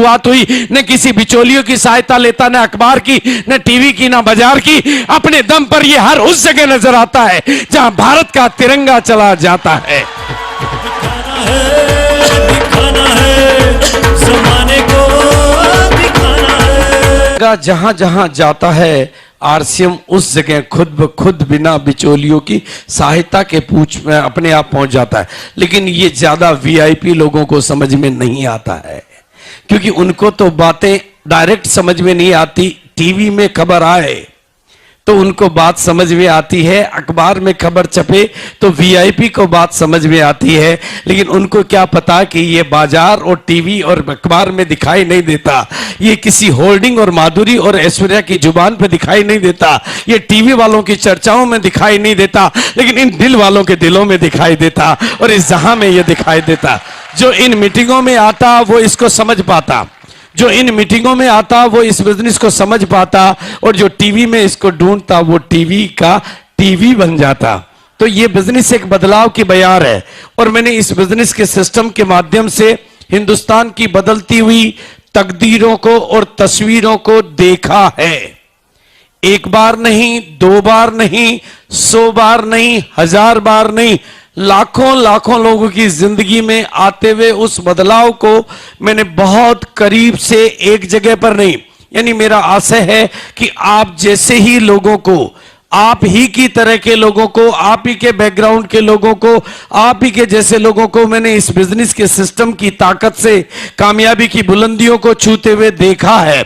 शुरुआत हुई, न किसी बिचौलियों की सहायता लेता, न अखबार की, न टीवी की, न बाजार की। अपने दम पर ये हर उस जगह नजर आता है जहां भारत का तिरंगा चला जाता है। दिखाना है ज़माने को, दिखाना है। जहां जहां जाता है आरसीएम उस जगह खुद ब खुद बिना बिचौलियों की सहायता के पूछ में अपने आप पहुंच जाता है। लेकिन ये ज्यादा वीआईपी लोगों को समझ में नहीं आता है, क्योंकि उनको तो बातें डायरेक्ट समझ में नहीं आती। टीवी में खबर आए तो उनको बात समझ में आती है, अखबार में खबर छपे तो वीआईपी को बात समझ में आती है। लेकिन उनको क्या पता कि ये बाजार और टीवी और अखबार में दिखाई नहीं देता, ये किसी होर्डिंग और माधुरी और ऐश्वर्या की जुबान पे दिखाई नहीं देता, ये टीवी वालों की चर्चाओं में दिखाई नहीं देता, लेकिन इन दिल वालों के दिलों में दिखाई देता और इस जहां में ये दिखाई देता। जो इन मीटिंगों में आता वो इसको समझ पाता, जो इन मीटिंगों में आता वो इस बिजनेस को समझ पाता, और जो टीवी में इसको ढूंढता वो टीवी का टीवी बन जाता। तो ये बिजनेस एक बदलाव की बयार है, और मैंने इस बिजनेस के सिस्टम के माध्यम से हिंदुस्तान की बदलती हुई तकदीरों को और तस्वीरों को देखा है। एक बार नहीं, दो बार नहीं, 100 बार नहीं, 1000 बार नहीं, लाखों लाखों लोगों की जिंदगी में आते हुए उस बदलाव को मैंने बहुत करीब से एक जगह पर नहीं, यानी मेरा आशय है कि आप जैसे ही लोगों को, आप ही की तरह के लोगों को, आप ही के बैकग्राउंड के लोगों को, आप ही के जैसे लोगों को मैंने इस बिजनेस के सिस्टम की ताकत से कामयाबी की बुलंदियों को छूते हुए देखा है।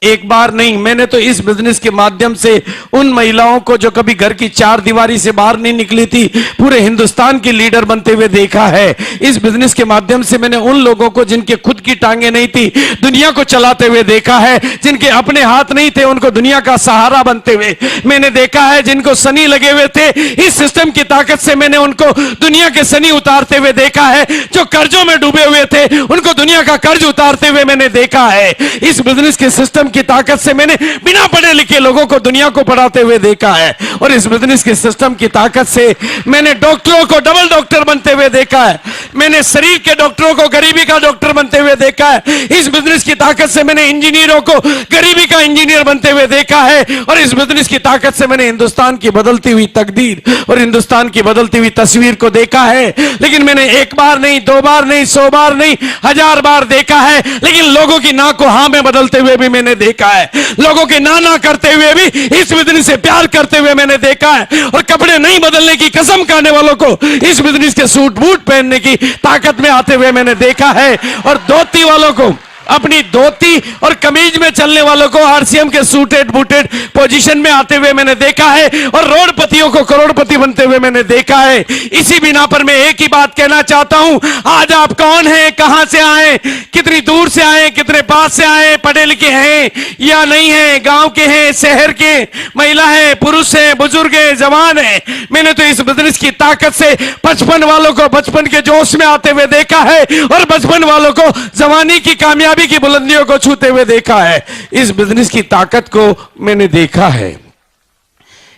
एक बार नहीं, मैंने तो इस बिजनेस के माध्यम से उन महिलाओं को जो कभी घर की चार दीवारी से बाहर नहीं निकली थी, पूरे हिंदुस्तान की लीडर बनते हुए देखा है। इस बिजनेस के माध्यम से मैंने उन लोगों को जिनके खुद की टांगे नहीं थी, दुनिया को चलाते हुए देखा है। जिनके अपने हाथ नहीं थे, उनको दुनिया का सहारा बनते हुए मैंने देखा है। जिनको सनी लगे हुए थे, इस सिस्टम की ताकत से मैंने उनको दुनिया के सनी उतारते हुए देखा है। जो कर्जों में डूबे हुए थे, उनको दुनिया का कर्ज उतारते हुए मैंने देखा है। इस बिजनेस के सिस्टम की ताकत से मैंने बिना पढ़े लिखे लोगों को दुनिया को पढ़ाते हुए देखा है, और इस बिजनेस के सिस्टम की ताकत से मैंने डॉक्टरों को डबल डॉक्टर बनते हुए देखा है। मैंने शरीर के डॉक्टरों को गरीबी का डॉक्टर बनते हुए देखा है। इस बिजनेस की ताकत से मैंने इंजीनियरों को गरीबी का इंजीनियर बनते हुए देखा है, और इस बिजनेस की ताकत से मैंने हिंदुस्तान की बदलती हुई तकदीर और हिंदुस्तान की बदलती हुई तस्वीर को देखा है। लेकिन मैंने एक बार नहीं, 2 बार नहीं, 100 बार नहीं, 1000 बार देखा है। लेकिन लोगों की ना को हाँ में बदलते हुए भी मैंने देखा है। लोगों के ना करते हुए भी इस बिजनेस से प्यार करते हुए मैंने देखा है, और कपड़े नहीं बदलने की कसम खाने वालों को इस बिजनेस के सूट बूट पहनने की ताकत में आते हुए मैंने देखा है, और धोती वालों को, अपनी धोती और कमीज में चलने वालों को आरसीएम के सूटेड बूटेड पोजीशन में आते हुए मैंने देखा है, और रोडपतियों को करोड़पति बनते हुए मैंने देखा है। इसी बिना पर मैं एक ही बात कहना चाहता हूं, आज आप कौन हैं, कहां से आए, कितनी दूर से आए, कितने पास से आए, पढ़े लिखे हैं या नहीं हैं, गांव के हैं, शहर के, महिला है, पुरुष है, बुजुर्ग है, जवान है, मैंने तो इस बिजनेस की ताकत से 55 वालों को बचपन के जोश में आते हुए देखा है, और 55 वालों को जवानी की कामयाबी की बुलंदियों को छूते हुए देखा है। इस बिजनेस की ताकत को मैंने देखा है।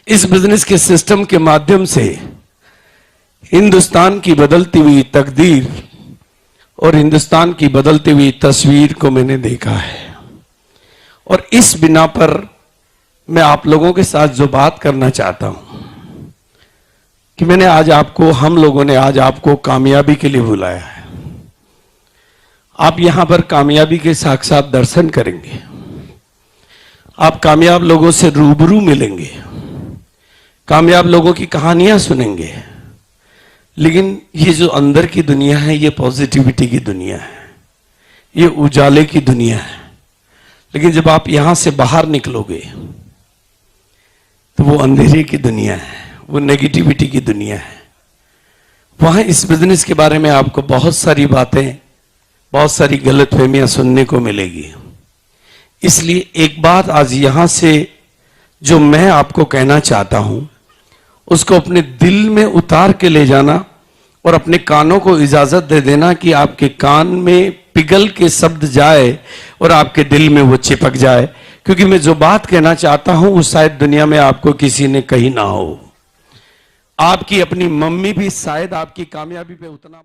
इस बिजनेस के सिस्टम के माध्यम से हिंदुस्तान की बदलती हुई तकदीर और हिंदुस्तान की बदलती हुई तस्वीर को मैंने देखा है, और इस बिना पर मैं आप लोगों के साथ जो बात करना चाहता हूं कि मैंने आज आपको, हम लोगों ने आज आपको कामयाबी के लिए बुलाया है। आप यहां पर कामयाबी के साक्षात दर्शन करेंगे, आप कामयाब लोगों से रूबरू मिलेंगे, कामयाब लोगों की कहानियां सुनेंगे। लेकिन ये जो अंदर की दुनिया है, ये पॉजिटिविटी की दुनिया है, ये उजाले की दुनिया है। लेकिन जब आप यहां से बाहर निकलोगे तो वो अंधेरे की दुनिया है, वो नेगेटिविटी की दुनिया है। वहां इस बिजनेस के बारे में आपको बहुत सारी बातें, बहुत सारी गलतफहमियां सुनने को मिलेगी। इसलिए एक बात आज यहां से जो मैं आपको कहना चाहता हूं, उसको अपने दिल में उतार के ले जाना, और अपने कानों को इजाजत दे देना कि आपके कान में पिघल के शब्द जाए और आपके दिल में वो चिपक जाए। क्योंकि मैं जो बात कहना चाहता हूं, वो शायद दुनिया में आपको किसी ने कही ना हो। आपकी अपनी मम्मी भी शायद आपकी कामयाबी पे उतना